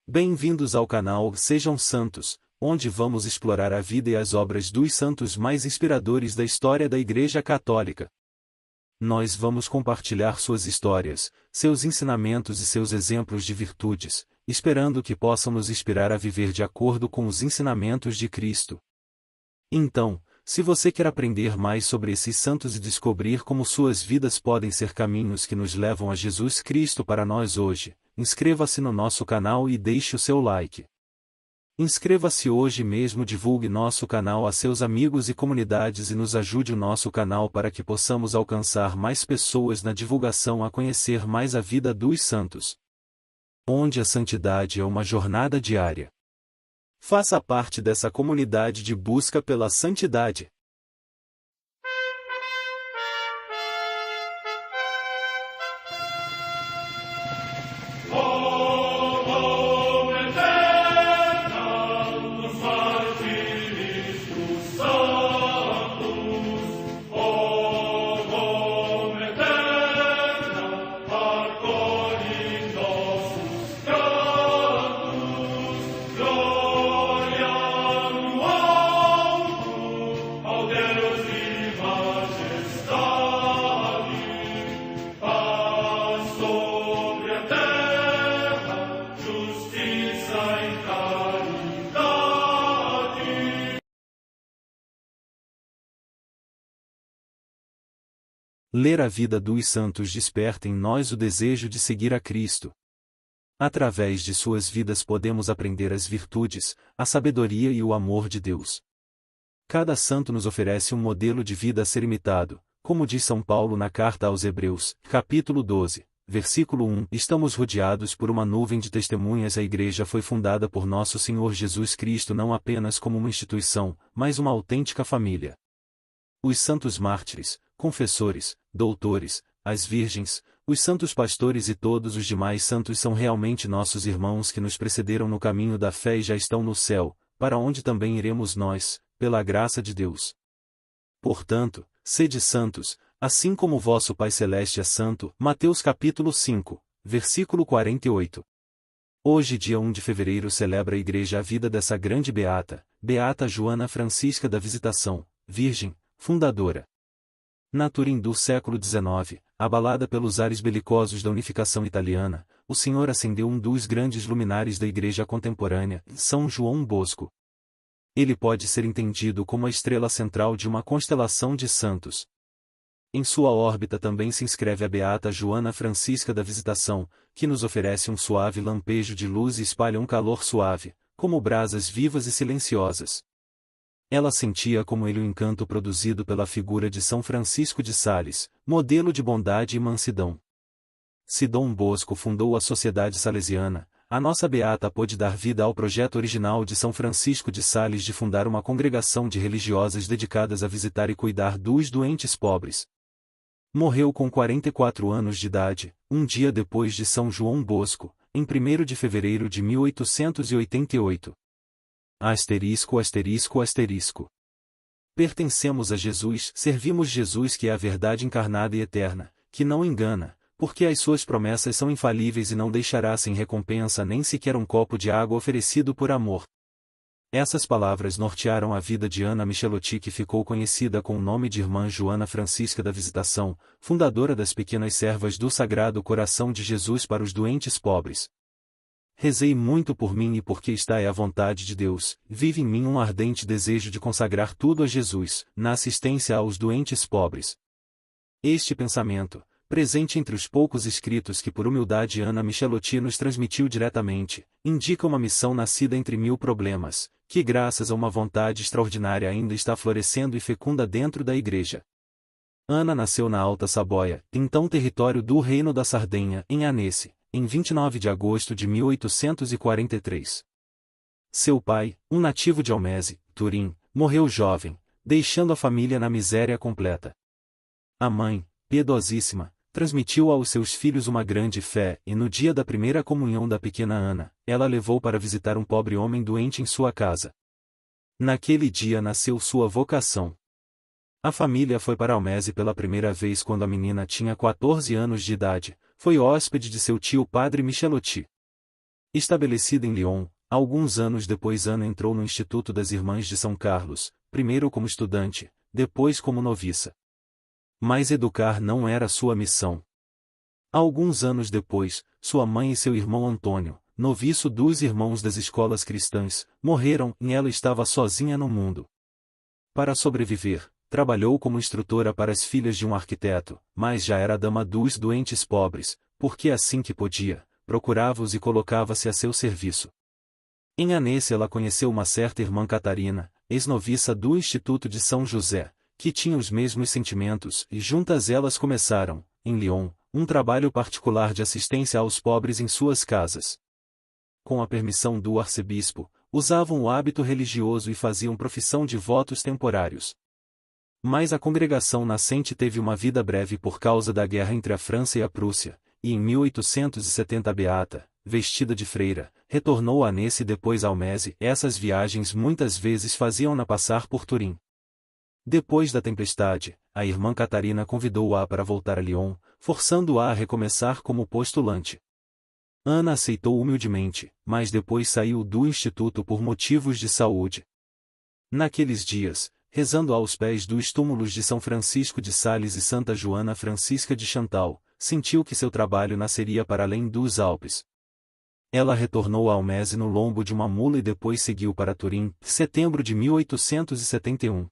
Bem-vindos ao canal Sejam Santos, onde vamos explorar a vida e as obras dos santos mais inspiradores da história da Igreja Católica. Nós vamos compartilhar suas histórias, seus ensinamentos e seus exemplos de virtudes, esperando que possam nos inspirar a viver de acordo com os ensinamentos de Cristo. Então, se você quer aprender mais sobre esses santos e descobrir como suas vidas podem ser caminhos que nos levam a Jesus Cristo para nós hoje, inscreva-se no nosso canal e deixe o seu like. Inscreva-se hoje mesmo, divulgue nosso canal a seus amigos e comunidades e nos ajude o nosso canal para que possamos alcançar mais pessoas na divulgação a conhecer mais a vida dos santos. Onde a santidade é uma jornada diária. Faça parte dessa comunidade de busca pela santidade. Ler a vida dos santos desperta em nós o desejo de seguir a Cristo. Através de suas vidas podemos aprender as virtudes, a sabedoria e o amor de Deus. Cada santo nos oferece um modelo de vida a ser imitado, como diz São Paulo na carta aos Hebreus, capítulo 12, versículo 1. Estamos rodeados por uma nuvem de testemunhas. A Igreja foi fundada por nosso Senhor Jesus Cristo não apenas como uma instituição, mas uma autêntica família. Os santos mártires, confessores, doutores, as virgens, os santos pastores e todos os demais santos são realmente nossos irmãos que nos precederam no caminho da fé e já estão no céu, para onde também iremos nós, pela graça de Deus. Portanto, sede santos, assim como vosso Pai Celeste é santo. Mateus capítulo 5, versículo 48. Hoje, dia 1 de fevereiro, celebra a Igreja a vida dessa grande beata, Beata Joana Francisca da Visitação, Virgem, fundadora. Na Turim do século XIX, abalada pelos ares belicosos da unificação italiana, o Senhor acendeu um dos grandes luminares da Igreja contemporânea, São João Bosco. Ele pode ser entendido como a estrela central de uma constelação de santos. Em sua órbita também se inscreve a Beata Joana Francisca da Visitação, que nos oferece um suave lampejo de luz e espalha um calor suave, como brasas vivas e silenciosas. Ela sentia como ele o encanto produzido pela figura de São Francisco de Sales, modelo de bondade e mansidão. Se Dom Bosco fundou a Sociedade Salesiana, a nossa beata pôde dar vida ao projeto original de São Francisco de Sales de fundar uma congregação de religiosas dedicadas a visitar e cuidar dos doentes pobres. Morreu com 44 anos de idade, um dia depois de São João Bosco, em 1º de fevereiro de 1888. Asterisco, asterisco, asterisco. Pertencemos a Jesus, servimos Jesus que é a verdade encarnada e eterna, que não engana, porque as suas promessas são infalíveis e não deixará sem recompensa nem sequer um copo de água oferecido por amor. Essas palavras nortearam a vida de Ana Michelotti, que ficou conhecida com o nome de Irmã Joana Francisca da Visitação, fundadora das Pequenas Servas do Sagrado Coração de Jesus para os doentes pobres. Rezei muito por mim e porque está é a vontade de Deus, vive em mim um ardente desejo de consagrar tudo a Jesus, na assistência aos doentes pobres. Este pensamento, presente entre os poucos escritos que por humildade Ana Michelotti nos transmitiu diretamente, indica uma missão nascida entre mil problemas, que graças a uma vontade extraordinária ainda está florescendo e fecunda dentro da Igreja. Ana nasceu na Alta Saboia, então território do Reino da Sardenha, em Annecy, em 29 de agosto de 1843. Seu pai, um nativo de Almese, Turim, morreu jovem, deixando a família na miséria completa. A mãe, piedosíssima, transmitiu aos seus filhos uma grande fé, e no dia da primeira comunhão da pequena Ana, ela levou para visitar um pobre homem doente em sua casa. Naquele dia nasceu sua vocação. A família foi para Almese pela primeira vez quando a menina tinha 14 anos de idade, foi hóspede de seu tio Padre Michelotti. Estabelecida em Lyon, alguns anos depois Ana entrou no Instituto das Irmãs de São Carlos, primeiro como estudante, depois como noviça. Mas educar não era sua missão. Alguns anos depois, sua mãe e seu irmão Antônio, noviço dos irmãos das escolas cristãs, morreram e ela estava sozinha no mundo. Para sobreviver, trabalhou como instrutora para as filhas de um arquiteto, mas já era dama dos doentes pobres, porque assim que podia, procurava-os e colocava-se a seu serviço. Em Annecy ela conheceu uma certa irmã Catarina, ex-noviça do Instituto de São José, que tinha os mesmos sentimentos e juntas elas começaram, em Lyon, um trabalho particular de assistência aos pobres em suas casas. Com a permissão do arcebispo, usavam o hábito religioso e faziam profissão de votos temporários. Mas a congregação nascente teve uma vida breve por causa da guerra entre a França e a Prússia, e em 1870 a Beata, vestida de freira, retornou a Annecy e depois a Almese. Essas viagens muitas vezes faziam-na passar por Turim. Depois da tempestade, a irmã Catarina convidou-a para voltar a Lyon, forçando-a a recomeçar como postulante. Ana aceitou humildemente, mas depois saiu do instituto por motivos de saúde. Naqueles dias, rezando aos pés dos túmulos de São Francisco de Sales e Santa Joana Francisca de Chantal, sentiu que seu trabalho nasceria para além dos Alpes. Ela retornou a Almese no lombo de uma mula e depois seguiu para Turim, setembro de 1871.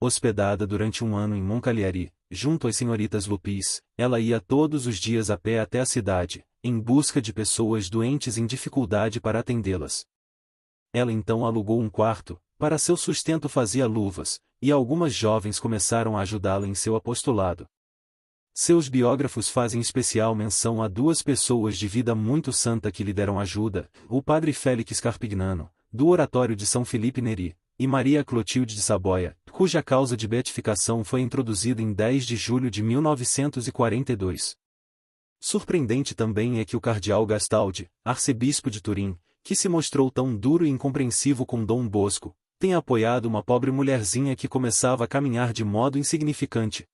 Hospedada durante um ano em Moncalieri, junto às senhoritas Lupis, ela ia todos os dias a pé até a cidade, em busca de pessoas doentes em dificuldade para atendê-las. Ela então alugou um quarto, para seu sustento fazia luvas, e algumas jovens começaram a ajudá-la em seu apostolado. Seus biógrafos fazem especial menção a duas pessoas de vida muito santa que lhe deram ajuda, o padre Félix Carpignano, do Oratório de São Felipe Neri, e Maria Clotilde de Saboia, cuja causa de beatificação foi introduzida em 10 de julho de 1942. Surpreendente também é que o cardeal Gastaldi, arcebispo de Turim, que se mostrou tão duro e incompreensivo com Dom Bosco, tenha apoiado uma pobre mulherzinha que começava a caminhar de modo insignificante.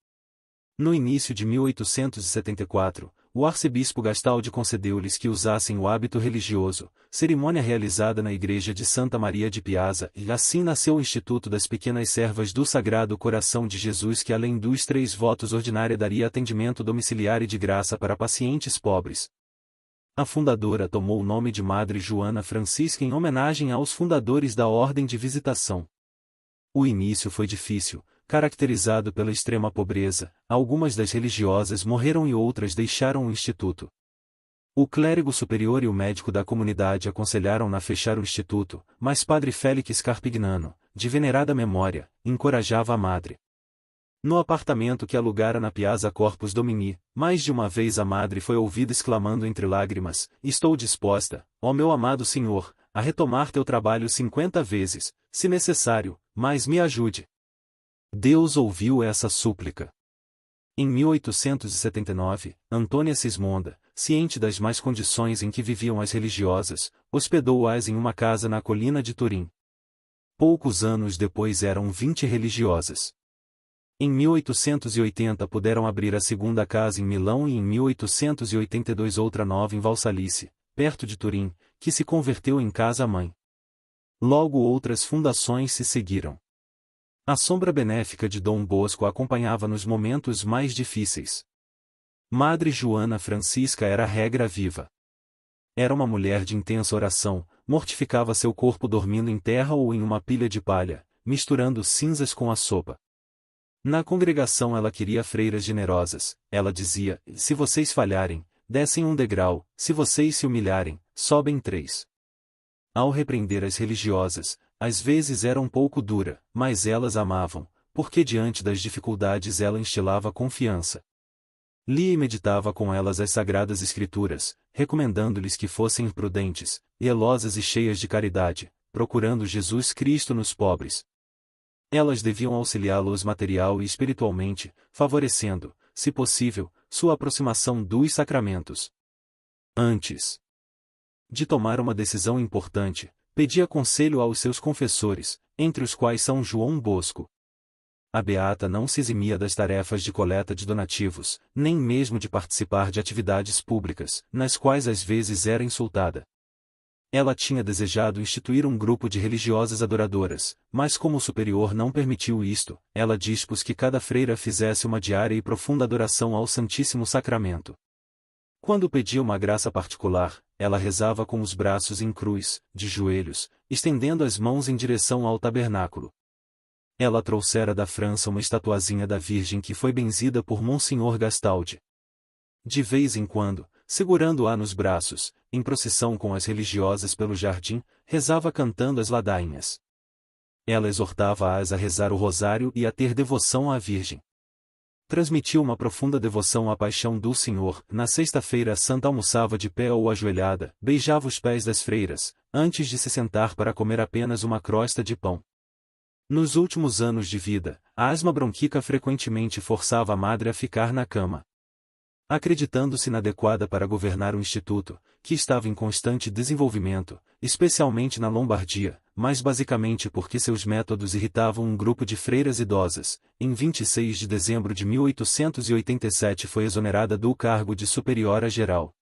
No início de 1874, o arcebispo Gastaldi concedeu-lhes que usassem o hábito religioso, cerimônia realizada na igreja de Santa Maria de Piazza, e assim nasceu o Instituto das Pequenas Servas do Sagrado Coração de Jesus, que além dos 3 votos ordinária daria atendimento domiciliar e de graça para pacientes pobres. A fundadora tomou o nome de Madre Joana Francisca em homenagem aos fundadores da Ordem de Visitação. O início foi difícil, caracterizado pela extrema pobreza. Algumas das religiosas morreram e outras deixaram o instituto. O clérigo superior e o médico da comunidade aconselharam-na a fechar o instituto, mas padre Félix Carpignano, de venerada memória, encorajava a madre. No apartamento que alugara na Piazza Corpus Domini, mais de uma vez a madre foi ouvida exclamando entre lágrimas: "Estou disposta, ó meu amado Senhor, a retomar teu trabalho 50 vezes, se necessário, mas me ajude." Deus ouviu essa súplica. Em 1879, Antônia Sismonda, ciente das más condições em que viviam as religiosas, hospedou-as em uma casa na colina de Turim. Poucos anos depois eram 20 religiosas. Em 1880 puderam abrir a segunda casa em Milão e em 1882 outra nova em Valsalice, perto de Turim, que se converteu em casa-mãe. Logo outras fundações se seguiram. A sombra benéfica de Dom Bosco a acompanhava nos momentos mais difíceis. Madre Joana Francisca era a regra viva. Era uma mulher de intensa oração, mortificava seu corpo dormindo em terra ou em uma pilha de palha, misturando cinzas com a sopa. Na congregação ela queria freiras generosas. Ela dizia: "Se vocês falharem, descem um degrau, se vocês se humilharem, sobem 3. Ao repreender as religiosas, às vezes era um pouco dura, mas elas amavam, porque diante das dificuldades ela instilava confiança. Lia e meditava com elas as Sagradas Escrituras, recomendando-lhes que fossem prudentes, zelosas e cheias de caridade, procurando Jesus Cristo nos pobres. Elas deviam auxiliá-los material e espiritualmente, favorecendo, se possível, sua aproximação dos sacramentos. Antes de tomar uma decisão importante, pedia conselho aos seus confessores, entre os quais São João Bosco. A beata não se eximia das tarefas de coleta de donativos, nem mesmo de participar de atividades públicas, nas quais às vezes era insultada. Ela tinha desejado instituir um grupo de religiosas adoradoras, mas como o superior não permitiu isto, ela dispôs que cada freira fizesse uma diária e profunda adoração ao Santíssimo Sacramento. Quando pedia uma graça particular, ela rezava com os braços em cruz, de joelhos, estendendo as mãos em direção ao tabernáculo. Ela trouxera da França uma estatuazinha da Virgem que foi benzida por Monsenhor Gastaldi. De vez em quando, segurando-a nos braços, em procissão com as religiosas pelo jardim, rezava cantando as ladainhas. Ela exortava-as a rezar o rosário e a ter devoção à Virgem. Transmitiu uma profunda devoção à paixão do Senhor. Na sexta-feira santa almoçava de pé ou ajoelhada, beijava os pés das freiras, antes de se sentar para comer apenas uma crosta de pão. Nos últimos anos de vida, a asma bronquíaca frequentemente forçava a madre a ficar na cama. Acreditando-se inadequada para governar o instituto, que estava em constante desenvolvimento, especialmente na Lombardia, mas basicamente porque seus métodos irritavam um grupo de freiras idosas, em 26 de dezembro de 1887 foi exonerada do cargo de superiora geral.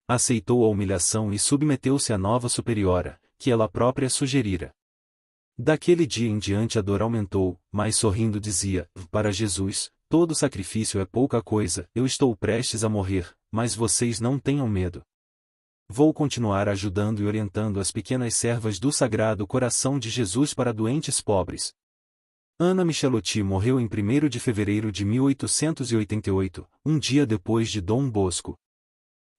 Aceitou a humilhação e submeteu-se à nova superiora, que ela própria sugerira. Daquele dia em diante a dor aumentou, mas sorrindo dizia, para Jesus, todo sacrifício é pouca coisa, eu estou prestes a morrer, mas vocês não tenham medo. Vou continuar ajudando e orientando as pequenas servas do Sagrado Coração de Jesus para doentes pobres. Ana Michelotti morreu em 1º de fevereiro de 1888, um dia depois de Dom Bosco.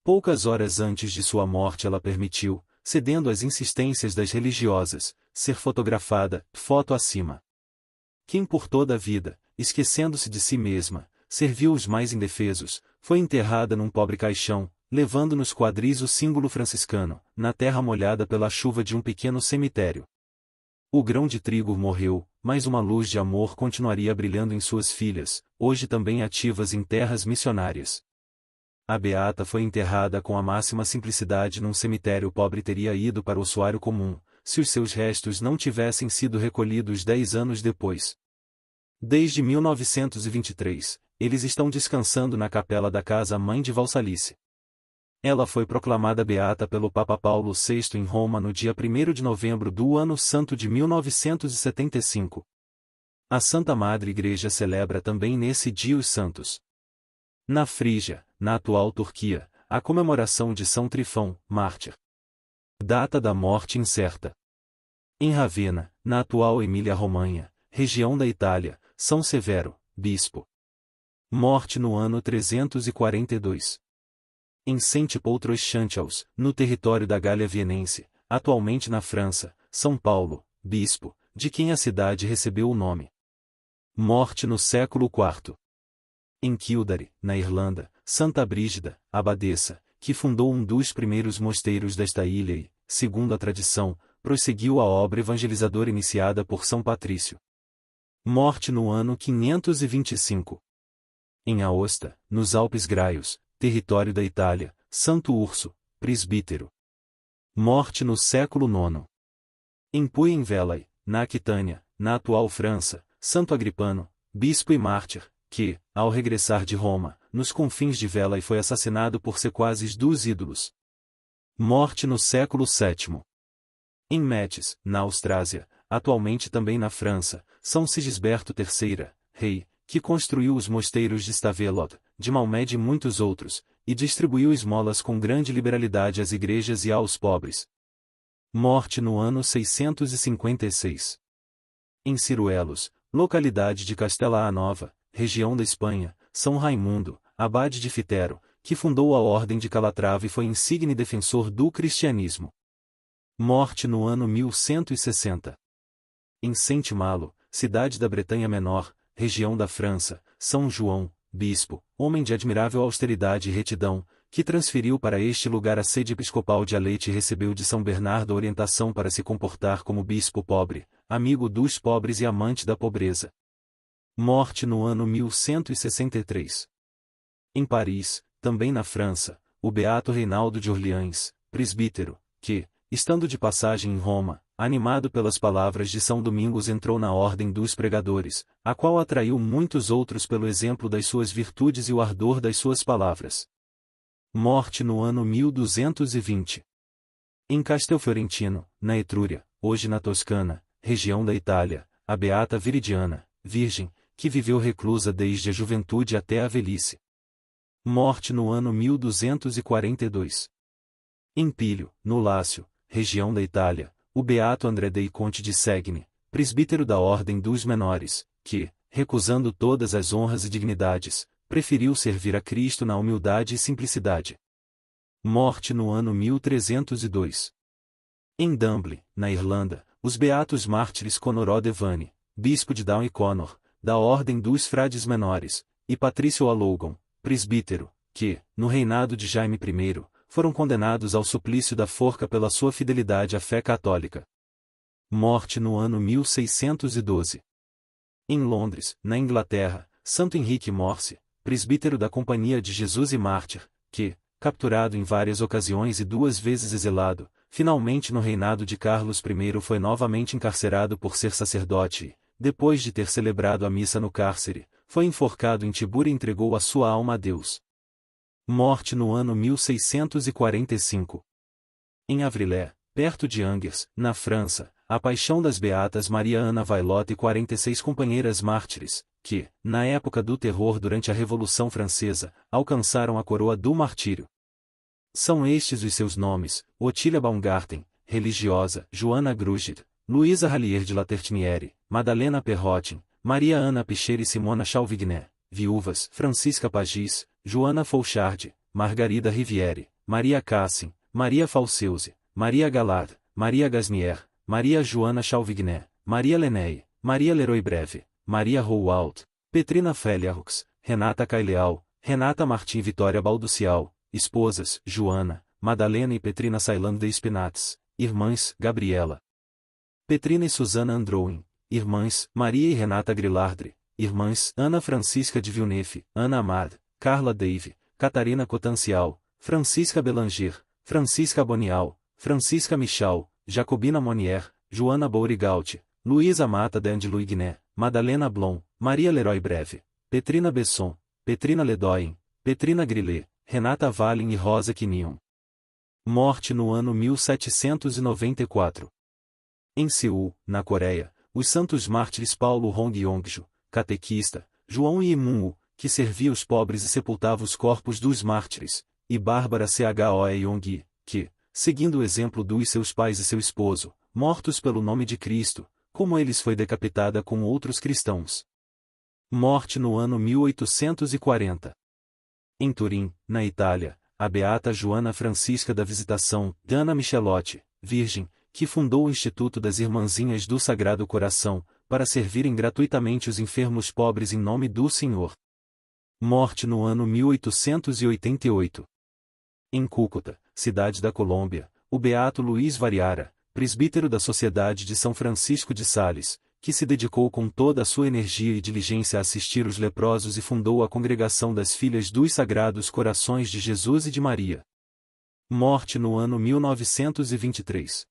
Poucas horas antes de sua morte ela permitiu, cedendo às insistências das religiosas, ser fotografada, foto acima. Quem por toda a vida, esquecendo-se de si mesma, serviu os mais indefesos, foi enterrada num pobre caixão, levando nos quadris o símbolo franciscano, na terra molhada pela chuva de um pequeno cemitério. O grão de trigo morreu, mas uma luz de amor continuaria brilhando em suas filhas, hoje também ativas em terras missionárias. A beata foi enterrada com a máxima simplicidade num cemitério pobre teria ido para o ossuário comum, se os seus restos não tivessem sido recolhidos 10 anos depois. Desde 1923, eles estão descansando na capela da Casa Mãe de Valsalice. Ela foi proclamada beata pelo Papa Paulo VI em Roma no dia 1º de novembro do ano santo de 1975. A Santa Madre Igreja celebra também nesse dia os santos. Na Frígia, na atual Turquia, a comemoração de São Trifão, mártir. Data da morte incerta. Em Ravenna, na atual Emília-Romanha, região da Itália, São Severo, bispo. Morte no ano 342. Em Saint-Paul-Trois-Chanteaux, no território da Gália Viennense, atualmente na França, São Paulo, bispo, de quem a cidade recebeu o nome. Morte no século IV. Em Kildare, na Irlanda, Santa Brígida, abadesa, que fundou um dos primeiros mosteiros desta ilha e, segundo a tradição, prosseguiu a obra evangelizadora iniciada por São Patrício. Morte no ano 525. Em Aosta, nos Alpes Graios, território da Itália, Santo Urso, presbítero. Morte no século IX. Em Puy-en-Velay, na Aquitânia, na atual França, Santo Agripano, bispo e mártir, que, ao regressar de Roma, nos confins de Velay foi assassinado por sequazes dos ídolos. Morte no século VII. Em Metz, na Austrásia, atualmente também na França, São Sigisberto III, rei, que construiu os mosteiros de Stavelot, de Mahomet e muitos outros, e distribuiu esmolas com grande liberalidade às igrejas e aos pobres. Morte no ano 656. Em Ciruelos, localidade de Castela a Nova, região da Espanha, São Raimundo, abade de Fitero, que fundou a Ordem de Calatrava e foi insigne defensor do cristianismo. Morte no ano 1160. Em Saint-Malo, cidade da Bretanha Menor, região da França, São João, bispo, homem de admirável austeridade e retidão, que transferiu para este lugar a sede episcopal de Alete e recebeu de São Bernardo a orientação para se comportar como bispo pobre, amigo dos pobres e amante da pobreza. Morte no ano 1163. Em Paris, também na França, o beato Reinaldo de Orleans, presbítero, que, estando de passagem em Roma, animado pelas palavras de São Domingos entrou na ordem dos pregadores, a qual atraiu muitos outros pelo exemplo das suas virtudes e o ardor das suas palavras. Morte no ano 1220. Em Castelfiorentino, na Etrúria, hoje na Toscana, região da Itália, a beata Viridiana, virgem, que viveu reclusa desde a juventude até a velhice. Morte no ano 1242. Em Pílio, no Lácio, região da Itália, o beato André dei Conte de Segni, presbítero da Ordem dos Menores, que, recusando todas as honras e dignidades, preferiu servir a Cristo na humildade e simplicidade. Morte no ano 1302. Em Dunbley, na Irlanda, os beatos mártires Conor O'Devany, bispo de Down e Conor, da Ordem dos Frades Menores, e Patrício O'Logan, presbítero, que, no reinado de Jaime I, foram condenados ao suplício da forca pela sua fidelidade à fé católica. Morte no ano 1612. Em Londres, na Inglaterra, Santo Henrique Morse, presbítero da Companhia de Jesus e mártir, que, capturado em várias ocasiões e 2 vezes exilado, finalmente no reinado de Carlos I foi novamente encarcerado por ser sacerdote e, depois de ter celebrado a missa no cárcere, foi enforcado em Tibur e entregou a sua alma a Deus. Morte no ano 1645. Em Avrillé, perto de Angers, na França, a paixão das beatas Maria Ana Vailotte e 46 companheiras mártires, que, na época do terror durante a Revolução Francesa, alcançaram a coroa do martírio. São estes os seus nomes: Otília Baumgarten, religiosa, Joana Grugit, Luísa Rallier de Latertiniere, Madalena Perrotin, Maria Ana Pichera e Simona Chalvignet, viúvas, Francisca Pagis, Joana Fouchard, Margarida Riviere, Maria Cassin, Maria Falseuze, Maria Galard, Maria Gasnier, Maria Joana Chalvignet, Maria Leney, Maria Leroy Breve, Maria Rowalt, Petrina Feliarux, Renata Caileal, Renata Martim Vitória Balducial, esposas, Joana, Madalena e Petrina Sailand de Spinats, irmãs, Gabriela, Petrina e Susana Androuin, irmãs, Maria e Renata Grilardre, irmãs, Ana Francisca de Villeneuve, Ana Amad, Carla Dave, Catarina Cotancial, Francisca Belanger, Francisca Bonial, Francisca Michal, Jacobina Monier, Joana Bourigaut, Luísa Mata de Andelui Guiné, Madalena Blom, Maria Leroy Breve, Petrina Besson, Petrina Ledoyen, Petrina Grillet, Renata Valin e Rosa Quinion. Morte no ano 1794. Em Seul, na Coreia, os santos mártires Paulo Hong Yongju, catequista, João Imungu, que servia os pobres e sepultava os corpos dos mártires, e Bárbara Choe Yonggi, que, seguindo o exemplo dos seus pais e seu esposo, mortos pelo nome de Cristo, como eles foi decapitada com outros cristãos. Morte no ano 1840. Em Turim, na Itália, a beata Joana Francisca da Visitação, Dana Michelotti, virgem, que fundou o Instituto das Irmãzinhas do Sagrado Coração, para servirem gratuitamente os enfermos pobres em nome do Senhor. Morte no ano 1888. Em Cúcuta, cidade da Colômbia, o beato Luiz Variara, presbítero da Sociedade de São Francisco de Sales, que se dedicou com toda a sua energia e diligência a assistir os leprosos e fundou a Congregação das Filhas dos Sagrados Corações de Jesus e de Maria. Morte no ano 1923.